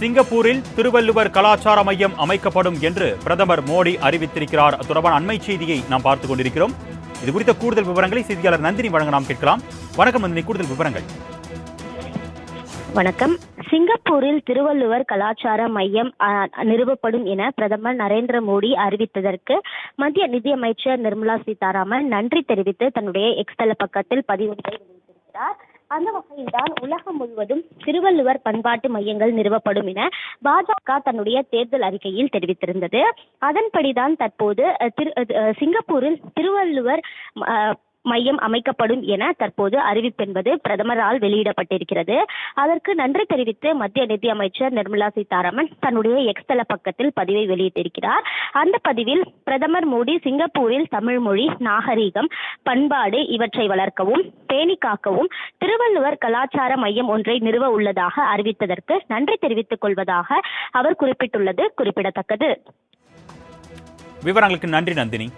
சிங்கப்பூரில் திருவள்ளுவர் கலாச்சார மையம் அமைக்கப்படும் என்று பிரதமர் மோடி அறிவித்திருக்கிறார். தொடர்பான அண்மை செய்தியை நாம் பார்த்துக் கொண்டிருக்கிறோம். இது குறித்த கூடுதல் விவரங்களை செய்தியாளர் நந்தினி வழங்க நாம் கேட்கலாம். வணக்கம் நந்தினி, கூடுதல் விவரங்கள். வணக்கம். சிங்கப்பூரில் திருவள்ளுவர் கலாச்சார மையம் நிறுவப்படும் என பிரதமர் நரேந்திர மோடி அறிவித்ததற்கு மத்திய நிதியமைச்சர் நிர்மலா சீதாராமன் நன்றி தெரிவித்து தன்னுடைய எக்ஸ் தள பக்கத்தில் பதிவொன்றை வெளியிட்டிருக்கிறார். அந்த வகையில்தான் உலகம் முழுவதும் திருவள்ளுவர் பண்பாட்டு மையங்கள் நிறுவப்படும் என பாஜக தன்னுடைய தேர்தல் அறிக்கையில் தெரிவித்திருந்தது. அதன்படிதான் தற்போது சிங்கப்பூரில் திருவள்ளுவர் மையம் அமைக்கப்படும் என தற்போது அறிவிப்பென்பது பிரதமரால் வெளியிடப்பட்டிருக்கிறது. அதற்கு நன்றி தெரிவித்து மத்திய நிதியமைச்சர் நிர்மலா சீதாராமன் தன்னுடைய எக்ஸ் தள பக்கத்தில் பதிவை வெளியிட்டிருக்கிறார். அந்த பதிவில் பிரதமர் மோடி சிங்கப்பூரில் தமிழ் மொழி, நாகரீகம், பண்பாடு இவற்றை வளர்க்கவும் பேணி காக்கவும் திருவள்ளுவர் கலாச்சார மையம் ஒன்றை நிறுவ உள்ளதாக அறிவித்ததற்கு நன்றி தெரிவித்துக் கொள்வதாக அவர் குறிப்பிட்டுள்ளது குறிப்பிடத்தக்கது. விவரங்களுக்கு நன்றி நந்தினி.